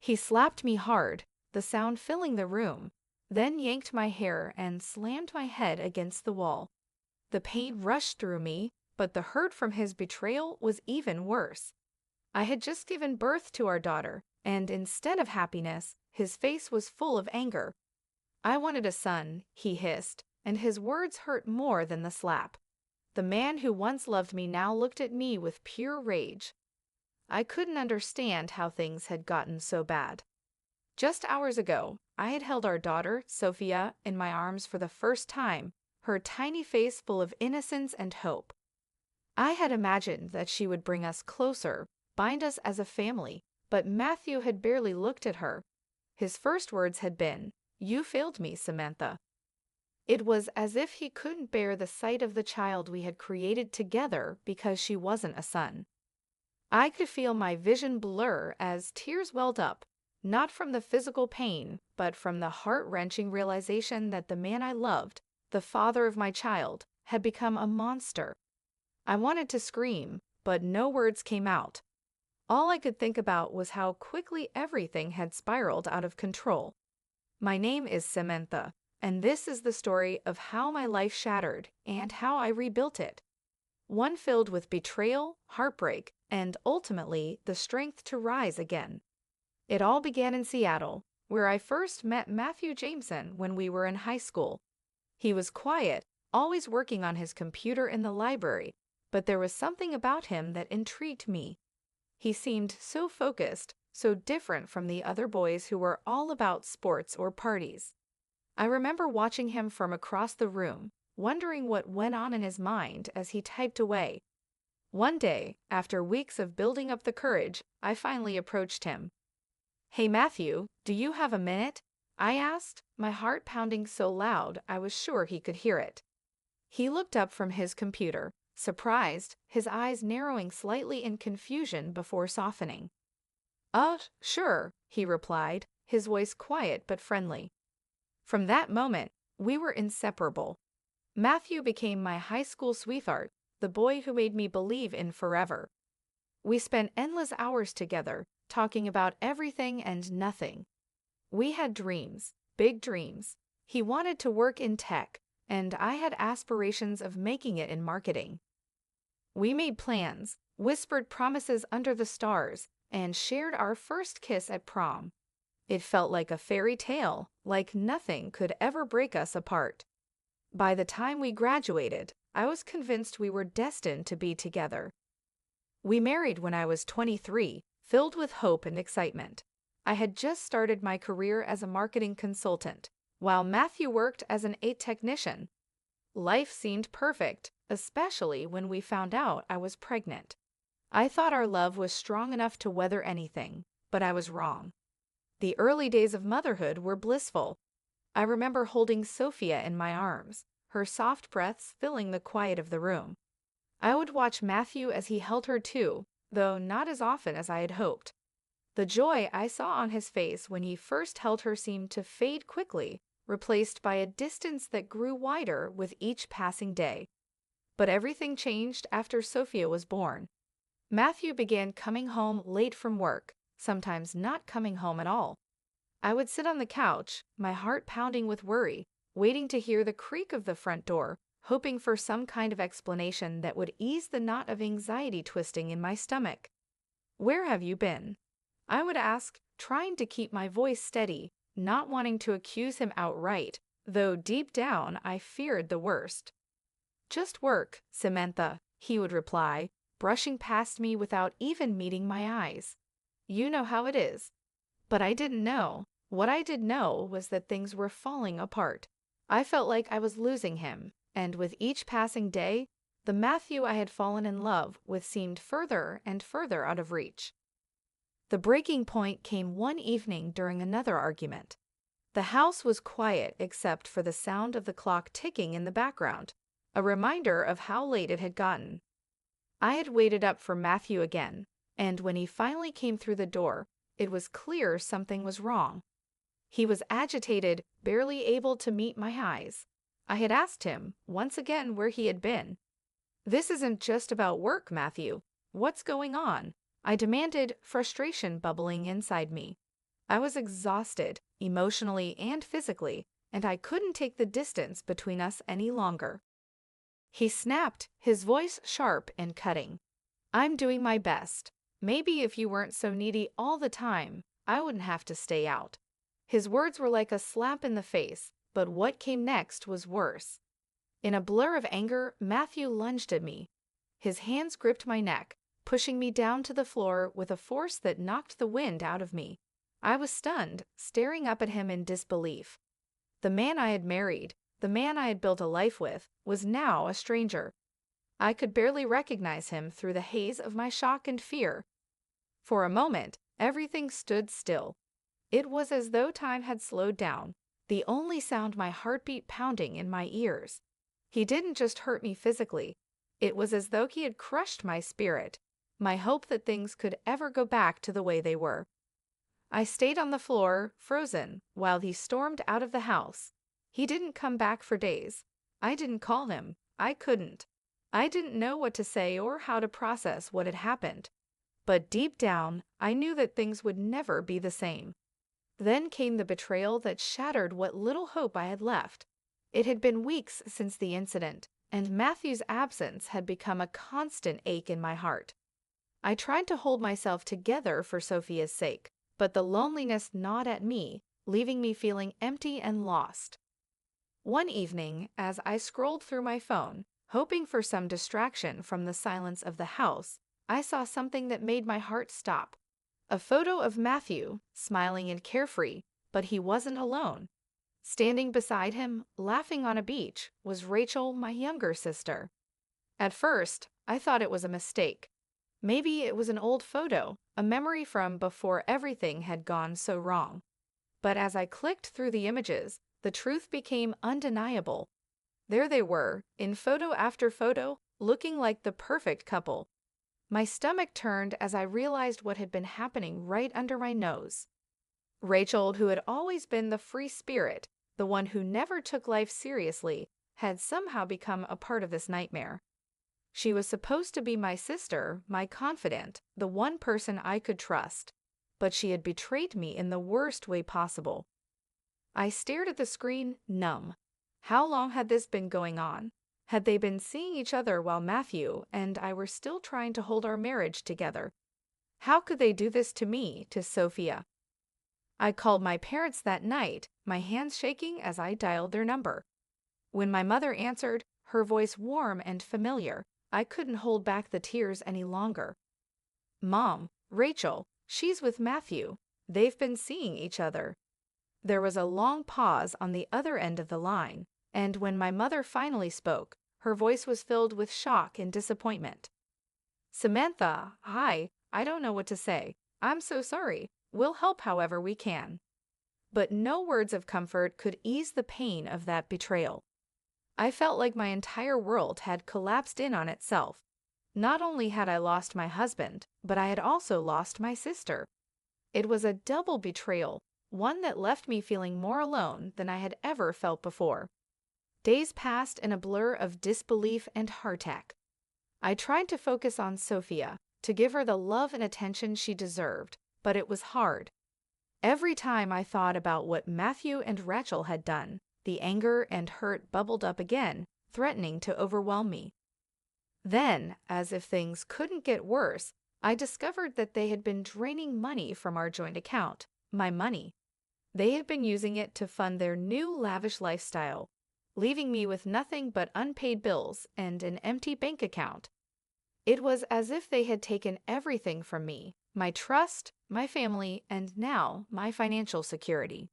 He slapped me hard, the sound filling the room, then yanked my hair and slammed my head against the wall. The pain rushed through me, but the hurt from his betrayal was even worse. I had just given birth to our daughter, and instead of happiness, his face was full of anger. "I wanted a son," he hissed, and his words hurt more than the slap. The man who once loved me now looked at me with pure rage. I couldn't understand how things had gotten so bad. Just hours ago, I had held our daughter, Sophia, in my arms for the first time, her tiny face full of innocence and hope. I had imagined that she would bring us closer, bind us as a family, but Matthew had barely looked at her. His first words had been, "You failed me, Samantha." It was as if he couldn't bear the sight of the child we had created together because she wasn't a son. I could feel my vision blur as tears welled up, not from the physical pain, but from the heart-wrenching realization that the man I loved, the father of my child, had become a monster. I wanted to scream, but no words came out. All I could think about was how quickly everything had spiraled out of control. My name is Samantha, and this is the story of how my life shattered and how I rebuilt it. One filled with betrayal, heartbreak, and ultimately the strength to rise again. It all began in Seattle, where I first met Matthew Jameson when we were in high school. He was quiet, always working on his computer in the library, but there was something about him that intrigued me. He seemed so focused, so different from the other boys who were all about sports or parties. I remember watching him from across the room, wondering what went on in his mind as he typed away. One day, after weeks of building up the courage, I finally approached him. "Hey Matthew, do you have a minute?" I asked, my heart pounding so loud I was sure he could hear it. He looked up from his computer, surprised, his eyes narrowing slightly in confusion before softening. Sure," he replied, his voice quiet but friendly. From that moment, we were inseparable. Matthew became my high school sweetheart, the boy who made me believe in forever. We spent endless hours together, talking about everything and nothing. We had dreams, big dreams. He wanted to work in tech, and I had aspirations of making it in marketing. We made plans, whispered promises under the stars, and shared our first kiss at prom. It felt like a fairy tale, like nothing could ever break us apart. By the time we graduated, I was convinced we were destined to be together. We married when I was 23, filled with hope and excitement. I had just started my career as a marketing consultant, while Matthew worked as an aide technician. Life seemed perfect, especially when we found out I was pregnant. I thought our love was strong enough to weather anything, but I was wrong. The early days of motherhood were blissful. I remember holding Sophia in my arms, her soft breaths filling the quiet of the room. I would watch Matthew as he held her too, though not as often as I had hoped. The joy I saw on his face when he first held her seemed to fade quickly, replaced by a distance that grew wider with each passing day. But everything changed after Sophia was born. Matthew began coming home late from work, sometimes not coming home at all. I would sit on the couch, my heart pounding with worry, waiting to hear the creak of the front door, hoping for some kind of explanation that would ease the knot of anxiety twisting in my stomach. "Where have you been?" I would ask, trying to keep my voice steady, not wanting to accuse him outright, though deep down I feared the worst. "Just work, Samantha," he would reply, brushing past me without even meeting my eyes. "You know how it is." But I didn't know. What I did know was that things were falling apart. I felt like I was losing him, and with each passing day, the Matthew I had fallen in love with seemed further and further out of reach. The breaking point came one evening during another argument. The house was quiet except for the sound of the clock ticking in the background, a reminder of how late it had gotten. I had waited up for Matthew again, and when he finally came through the door, it was clear something was wrong. He was agitated, barely able to meet my eyes. I had asked him, once again, where he had been. "This isn't just about work, Matthew. What's going on?" I demanded, frustration bubbling inside me. I was exhausted, emotionally and physically, and I couldn't take the distance between us any longer. He snapped, his voice sharp and cutting. I'm doing my best. Maybe if you weren't so needy all the time, I wouldn't have to stay out. His words were like a slap in the face, but what came next was worse. In a blur of anger, Matthew lunged at me. His hands gripped my neck, pushing me down to the floor with a force that knocked the wind out of me. I was stunned, staring up at him in disbelief. The man I had married, the man I had built a life with, was now a stranger. I could barely recognize him through the haze of my shock and fear. For a moment, everything stood still. It was as though time had slowed down, the only sound my heartbeat pounding in my ears. He didn't just hurt me physically. It was as though he had crushed my spirit, my hope that things could ever go back to the way they were. I stayed on the floor, frozen, while he stormed out of the house. He didn't come back for days. I didn't call him. I couldn't. I didn't know what to say or how to process what had happened. But deep down, I knew that things would never be the same. Then came the betrayal that shattered what little hope I had left. It had been weeks since the incident, and Matthew's absence had become a constant ache in my heart. I tried to hold myself together for Sophia's sake, but the loneliness gnawed at me, leaving me feeling empty and lost. One evening, as I scrolled through my phone, hoping for some distraction from the silence of the house, I saw something that made my heart stop. A photo of Matthew, smiling and carefree, but he wasn't alone. Standing beside him, laughing on a beach, was Rachel, my younger sister. At first, I thought it was a mistake. Maybe it was an old photo, a memory from before everything had gone so wrong. But as I clicked through the images, the truth became undeniable. There they were, in photo after photo, looking like the perfect couple. My stomach turned as I realized what had been happening right under my nose. Rachel, who had always been the free spirit, the one who never took life seriously, had somehow become a part of this nightmare. She was supposed to be my sister, my confidant, the one person I could trust, but she had betrayed me in the worst way possible. I stared at the screen, numb. How long had this been going on? Had they been seeing each other while Matthew and I were still trying to hold our marriage together? How could they do this to me, to Sophia? I called my parents that night, my hands shaking as I dialed their number. When my mother answered, her voice warm and familiar, I couldn't hold back the tears any longer. Mom, Rachel, she's with Matthew. They've been seeing each other. There was a long pause on the other end of the line, and when my mother finally spoke, her voice was filled with shock and disappointment. Samantha, hi, I don't know what to say. I'm so sorry. We'll help however we can. But no words of comfort could ease the pain of that betrayal. I felt like my entire world had collapsed in on itself. Not only had I lost my husband, but I had also lost my sister. It was a double betrayal, one that left me feeling more alone than I had ever felt before. Days passed in a blur of disbelief and heartache. I tried to focus on Sophia, to give her the love and attention she deserved, but it was hard. Every time I thought about what Matthew and Rachel had done, the anger and hurt bubbled up again, threatening to overwhelm me. Then, as if things couldn't get worse, I discovered that they had been draining money from our joint account, my money. They had been using it to fund their new lavish lifestyle, leaving me with nothing but unpaid bills and an empty bank account. It was as if they had taken everything from me, my trust, my family, and now my financial security.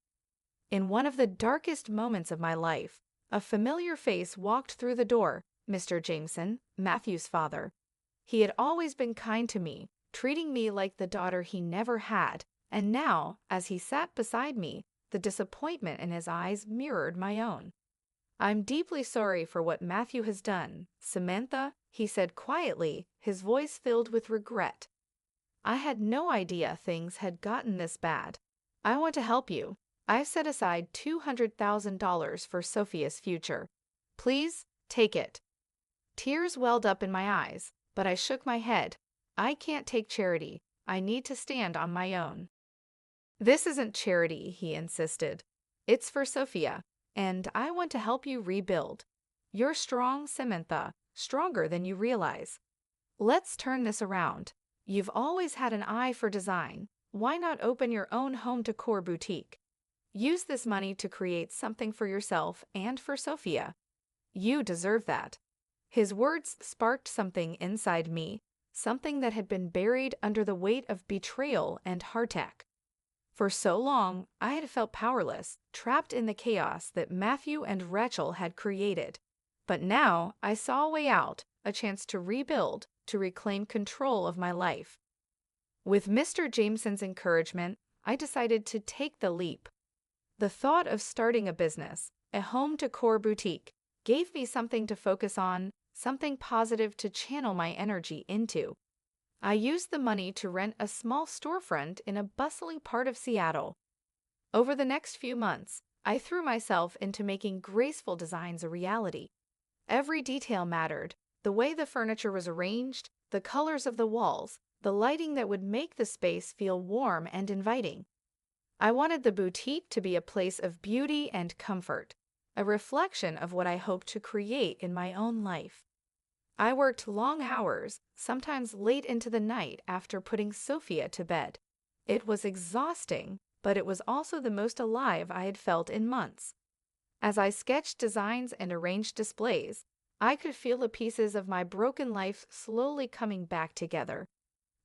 In one of the darkest moments of my life, a familiar face walked through the door, Mr. Jameson, Matthew's father. He had always been kind to me, treating me like the daughter he never had, and now, as he sat beside me, the disappointment in his eyes mirrored my own. I'm deeply sorry for what Matthew has done, Samantha, he said quietly, his voice filled with regret. I had no idea things had gotten this bad. I want to help you. I've set aside $200,000 for Sophia's future. Please, take it. Tears welled up in my eyes, but I shook my head. I can't take charity. I need to stand on my own. This isn't charity, he insisted. It's for Sophia, and I want to help you rebuild. You're strong, Samantha, stronger than you realize. Let's turn this around. You've always had an eye for design. Why not open your own home decor boutique? Use this money to create something for yourself and for Sophia. You deserve that. His words sparked something inside me, something that had been buried under the weight of betrayal and heartache. For so long, I had felt powerless, trapped in the chaos that Matthew and Rachel had created. But now I saw a way out, a chance to rebuild, to reclaim control of my life. With Mr. Jameson's encouragement, I decided to take the leap. The thought of starting a business, a home decor boutique, gave me something to focus on, something positive to channel my energy into. I used the money to rent a small storefront in a bustling part of Seattle. Over the next few months, I threw myself into making graceful designs a reality. Every detail mattered: the way the furniture was arranged, the colors of the walls, the lighting that would make the space feel warm and inviting. I wanted the boutique to be a place of beauty and comfort, a reflection of what I hoped to create in my own life. I worked long hours, sometimes late into the night after putting Sophia to bed. It was exhausting, but it was also the most alive I had felt in months. As I sketched designs and arranged displays, I could feel the pieces of my broken life slowly coming back together.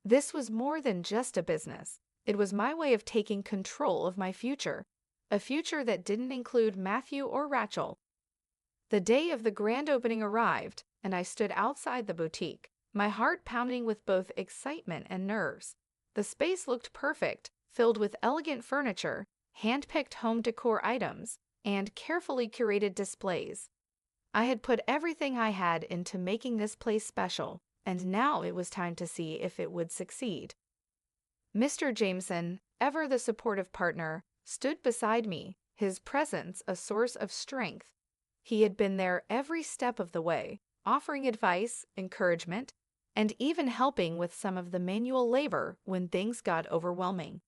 This was more than just a business. It was my way of taking control of my future, a future that didn't include Matthew or Rachel. The day of the grand opening arrived, and I stood outside the boutique, my heart pounding with both excitement and nerves. The space looked perfect, filled with elegant furniture, hand-picked home decor items, and carefully curated displays. I had put everything I had into making this place special, and now it was time to see if it would succeed. Mr. Jameson, ever the supportive partner, stood beside me, his presence a source of strength. He had been there every step of the way, offering advice, encouragement, and even helping with some of the manual labor when things got overwhelming.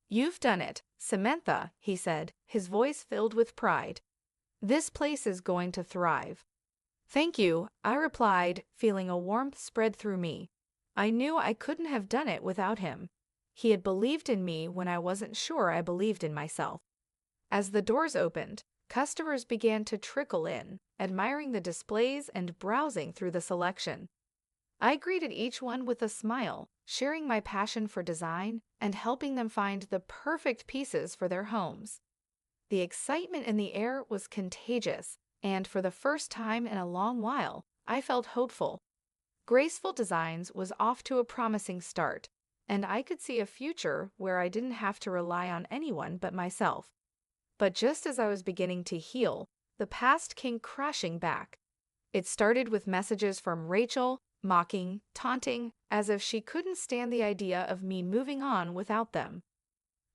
"You've done it, Samantha," he said, his voice filled with pride. "This place is going to thrive." "Thank you," I replied, feeling a warmth spread through me. I knew I couldn't have done it without him. He had believed in me when I wasn't sure I believed in myself. As the doors opened, customers began to trickle in, admiring the displays and browsing through the selection. I greeted each one with a smile, sharing my passion for design and helping them find the perfect pieces for their homes. The excitement in the air was contagious, and for the first time in a long while, I felt hopeful. Graceful Designs was off to a promising start, and I could see a future where I didn't have to rely on anyone but myself. But just as I was beginning to heal, the past came crashing back. It started with messages from Rachel, mocking, taunting, as if she couldn't stand the idea of me moving on without them.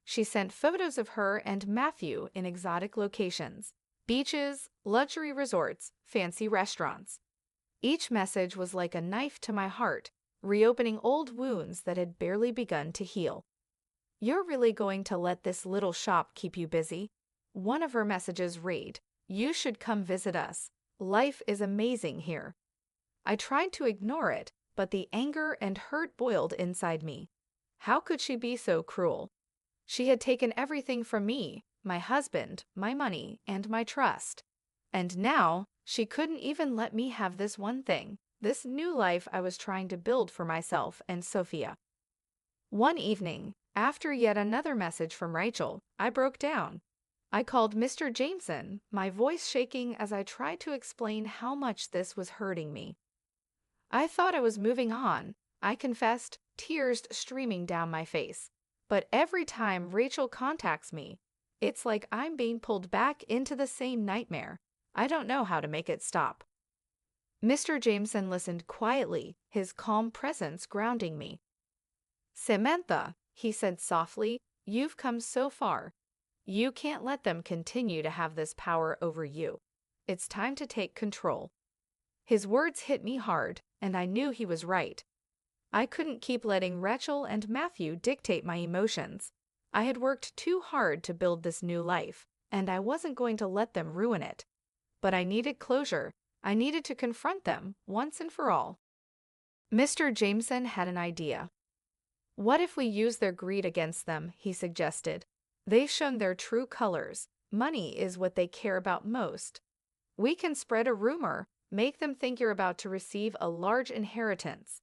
She sent photos of her and Matthew in exotic locations: beaches, luxury resorts, fancy restaurants. Each message was like a knife to my heart, reopening old wounds that had barely begun to heal. "You're really going to let this little shop keep you busy?" One of her messages read, "You should come visit us. Life is amazing here." I tried to ignore it, but the anger and hurt boiled inside me. How could she be so cruel? She had taken everything from me, my husband, my money, and my trust. And now, she couldn't even let me have this one thing, this new life I was trying to build for myself and Sophia. One evening, after yet another message from Rachel, I broke down. I called Mr. Jameson, my voice shaking as I tried to explain how much this was hurting me. I thought I was moving on, I confessed, tears streaming down my face. But every time Rachel contacts me, it's like I'm being pulled back into the same nightmare. I don't know how to make it stop. Mr. Jameson listened quietly, his calm presence grounding me. "Samantha," he said softly, "you've come so far. You can't let them continue to have this power over you. It's time to take control." His words hit me hard, and I knew he was right. I couldn't keep letting Rachel and Matthew dictate my emotions. I had worked too hard to build this new life, and I wasn't going to let them ruin it. But I needed closure. I needed to confront them once and for all. Mr. Jameson had an idea. What if we use their greed against them, he suggested. They've shown their true colors. Money is what they care about most. We can spread a rumor, make them think you're about to receive a large inheritance.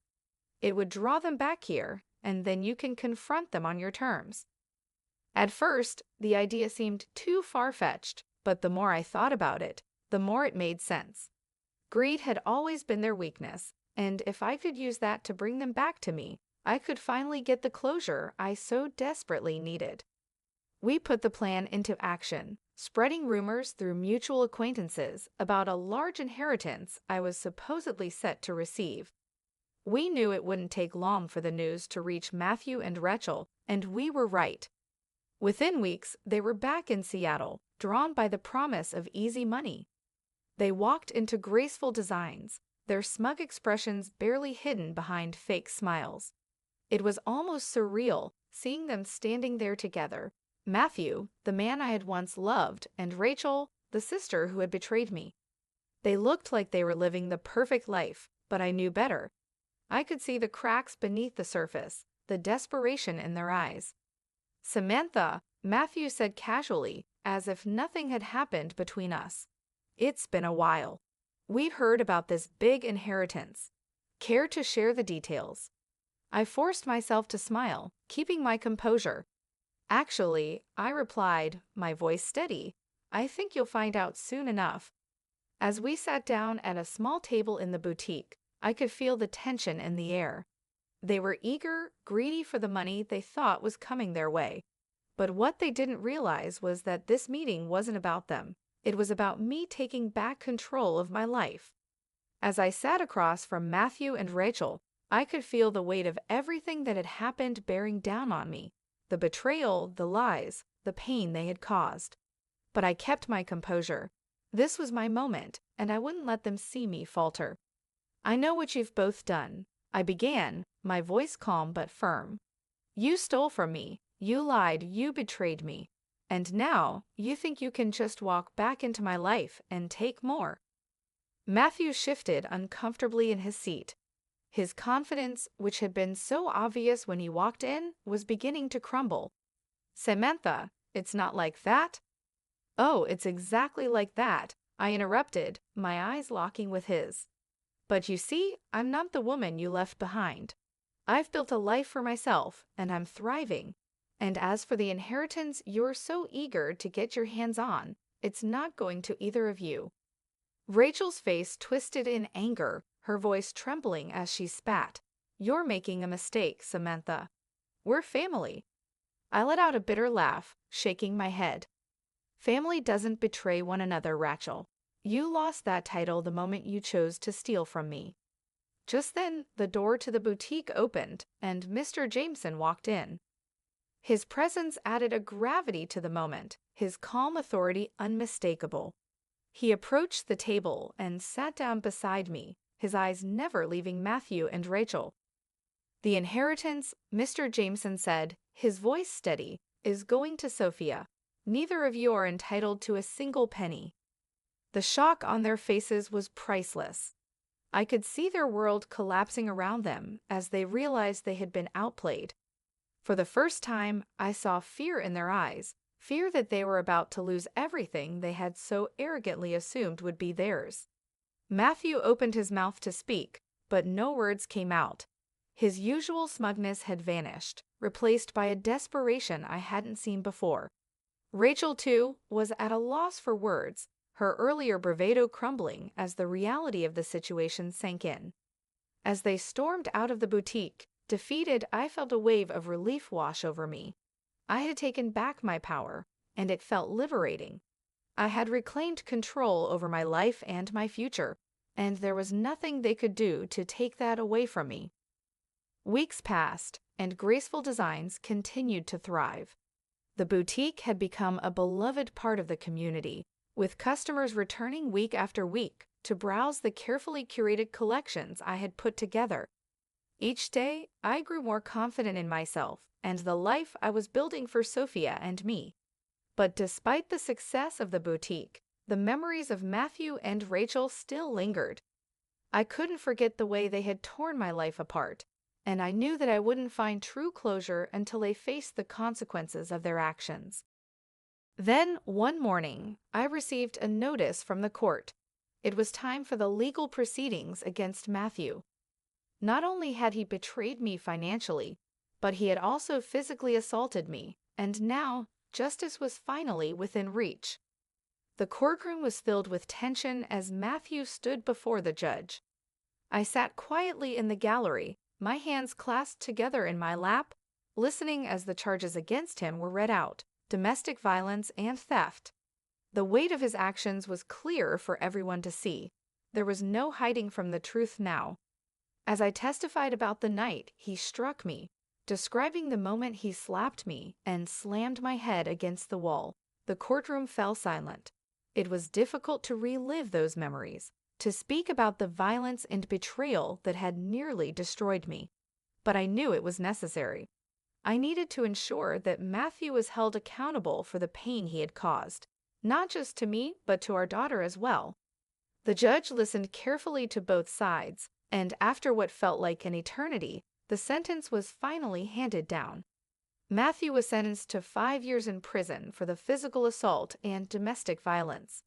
It would draw them back here, and then you can confront them on your terms. At first, the idea seemed too far-fetched, but the more I thought about it, the more it made sense. Greed had always been their weakness, and if I could use that to bring them back to me, I could finally get the closure I so desperately needed. We put the plan into action, spreading rumors through mutual acquaintances about a large inheritance I was supposedly set to receive. We knew it wouldn't take long for the news to reach Matthew and Rachel, and we were right. Within weeks, they were back in Seattle, drawn by the promise of easy money. They walked into graceful designs, their smug expressions barely hidden behind fake smiles. It was almost surreal, seeing them standing there together. Matthew, the man I had once loved, and Rachel, the sister who had betrayed me. They looked like they were living the perfect life, but I knew better. I could see the cracks beneath the surface, the desperation in their eyes. "Samantha," Matthew said casually, as if nothing had happened between us. "It's been a while. We've heard about this big inheritance. Care to share the details?" I forced myself to smile, keeping my composure. "Actually," I replied, my voice steady, "I think you'll find out soon enough." As we sat down at a small table in the boutique, I could feel the tension in the air. They were eager, greedy for the money they thought was coming their way. But what they didn't realize was that this meeting wasn't about them. It was about me taking back control of my life. As I sat across from Matthew and Rachel, I could feel the weight of everything that had happened bearing down on me. The betrayal, the lies, the pain they had caused. But I kept my composure. This was my moment, and I wouldn't let them see me falter. "I know what you've both done," I began, my voice calm but firm. "You stole from me, you lied, you betrayed me. And now, you think you can just walk back into my life and take more." Matthew shifted uncomfortably in his seat. His confidence, which had been so obvious when he walked in, was beginning to crumble. "Samantha, it's not like that?" "Oh, it's exactly like that," I interrupted, my eyes locking with his. "But you see, I'm not the woman you left behind. I've built a life for myself, and I'm thriving. And as for the inheritance you're so eager to get your hands on, it's not going to either of you." Rachel's face twisted in anger, her voice trembling as she spat. "You're making a mistake, Samantha. We're family." I let out a bitter laugh, shaking my head. "Family doesn't betray one another, Rachel. You lost that title the moment you chose to steal from me." Just then, the door to the boutique opened, and Mr. Jameson walked in. His presence added a gravity to the moment, his calm authority unmistakable. He approached the table and sat down beside me, his eyes never leaving Matthew and Rachel. "The inheritance," Mr. Jameson said, his voice steady, "is going to Sophia. Neither of you are entitled to a single penny." The shock on their faces was priceless. I could see their world collapsing around them as they realized they had been outplayed. For the first time, I saw fear in their eyes, fear that they were about to lose everything they had so arrogantly assumed would be theirs. Matthew opened his mouth to speak, but no words came out. His usual smugness had vanished, replaced by a desperation I hadn't seen before. Rachel, too, was at a loss for words, her earlier bravado crumbling as the reality of the situation sank in. As they stormed out of the boutique, defeated, I felt a wave of relief wash over me. I had taken back my power, and it felt liberating. I had reclaimed control over my life and my future, and there was nothing they could do to take that away from me. Weeks passed, and Graceful Designs continued to thrive. The boutique had become a beloved part of the community, with customers returning week after week to browse the carefully curated collections I had put together. Each day, I grew more confident in myself and the life I was building for Sophia and me. But despite the success of the boutique, the memories of Matthew and Rachel still lingered. I couldn't forget the way they had torn my life apart, and I knew that I wouldn't find true closure until they faced the consequences of their actions. Then, one morning, I received a notice from the court. It was time for the legal proceedings against Matthew. Not only had he betrayed me financially, but he had also physically assaulted me, and now justice was finally within reach. The courtroom was filled with tension as Matthew stood before the judge. I sat quietly in the gallery, my hands clasped together in my lap, listening as the charges against him were read out: domestic violence and theft. The weight of his actions was clear for everyone to see. There was no hiding from the truth now. As I testified about the night he struck me, describing the moment he slapped me and slammed my head against the wall, the courtroom fell silent. It was difficult to relive those memories, to speak about the violence and betrayal that had nearly destroyed me. But I knew it was necessary. I needed to ensure that Matthew was held accountable for the pain he had caused, not just to me, but to our daughter as well. The judge listened carefully to both sides, and after what felt like an eternity, the sentence was finally handed down. Matthew was sentenced to 5 years in prison for the physical assault and domestic violence.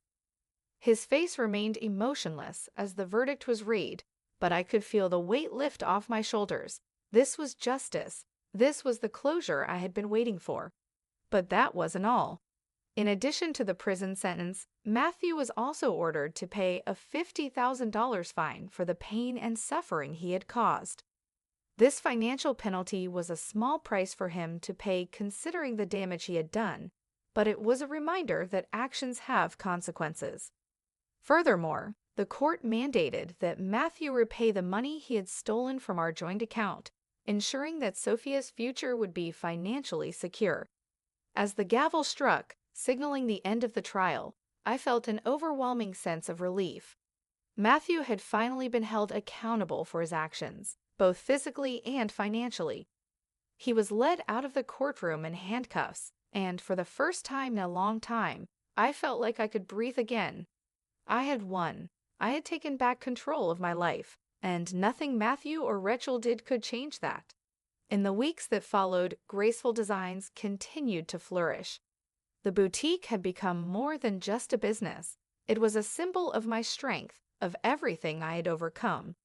His face remained emotionless as the verdict was read, but I could feel the weight lift off my shoulders. This was justice. This was the closure I had been waiting for. But that wasn't all. In addition to the prison sentence, Matthew was also ordered to pay a $50,000 fine for the pain and suffering he had caused. This financial penalty was a small price for him to pay considering the damage he had done, but it was a reminder that actions have consequences. Furthermore, the court mandated that Matthew repay the money he had stolen from our joint account, ensuring that Sophia's future would be financially secure. As the gavel struck, signaling the end of the trial, I felt an overwhelming sense of relief. Matthew had finally been held accountable for his actions, both physically and financially. He was led out of the courtroom in handcuffs, and for the first time in a long time, I felt like I could breathe again. I had won. I had taken back control of my life, and nothing Matthew or Rachel did could change that. In the weeks that followed, Graceful Designs continued to flourish. The boutique had become more than just a business. It was a symbol of my strength, of everything I had overcome.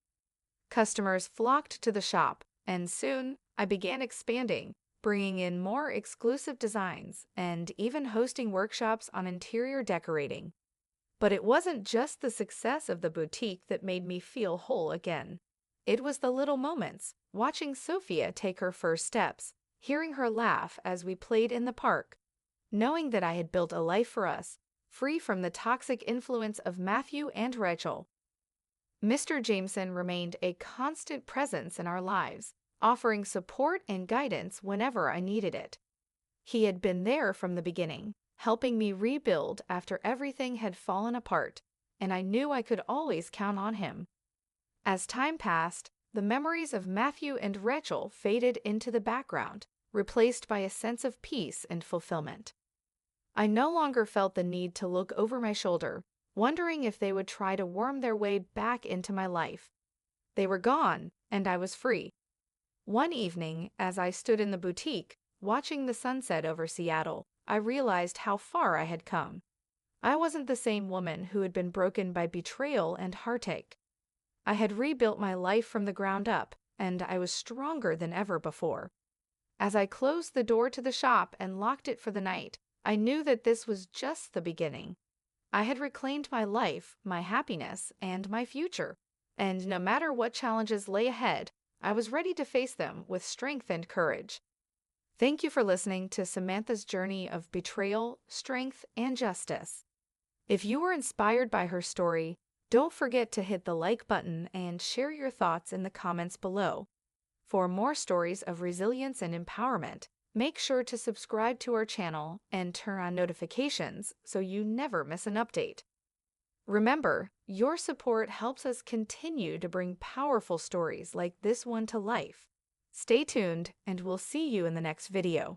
Customers flocked to the shop, and soon I began expanding, bringing in more exclusive designs and even hosting workshops on interior decorating. But it wasn't just the success of the boutique that made me feel whole again. It was the little moments, watching Sophia take her first steps, hearing her laugh as we played in the park, knowing that I had built a life for us, free from the toxic influence of Matthew and Rachel. Mr. Jameson remained a constant presence in our lives, offering support and guidance whenever I needed it. He had been there from the beginning, helping me rebuild after everything had fallen apart, and I knew I could always count on him. As time passed, the memories of Matthew and Rachel faded into the background, replaced by a sense of peace and fulfillment. I no longer felt the need to look over my shoulder, wondering if they would try to worm their way back into my life. They were gone, and I was free. One evening, as I stood in the boutique, watching the sunset over Seattle, I realized how far I had come. I wasn't the same woman who had been broken by betrayal and heartache. I had rebuilt my life from the ground up, and I was stronger than ever before. As I closed the door to the shop and locked it for the night, I knew that this was just the beginning. I had reclaimed my life, my happiness, and my future, and no matter what challenges lay ahead, I was ready to face them with strength and courage. Thank you for listening to Samantha's journey of betrayal, strength, and justice. If you were inspired by her story, don't forget to hit the like button and share your thoughts in the comments below. For more stories of resilience and empowerment, make sure to subscribe to our channel and turn on notifications so you never miss an update. Remember, your support helps us continue to bring powerful stories like this one to life. Stay tuned, and we'll see you in the next video.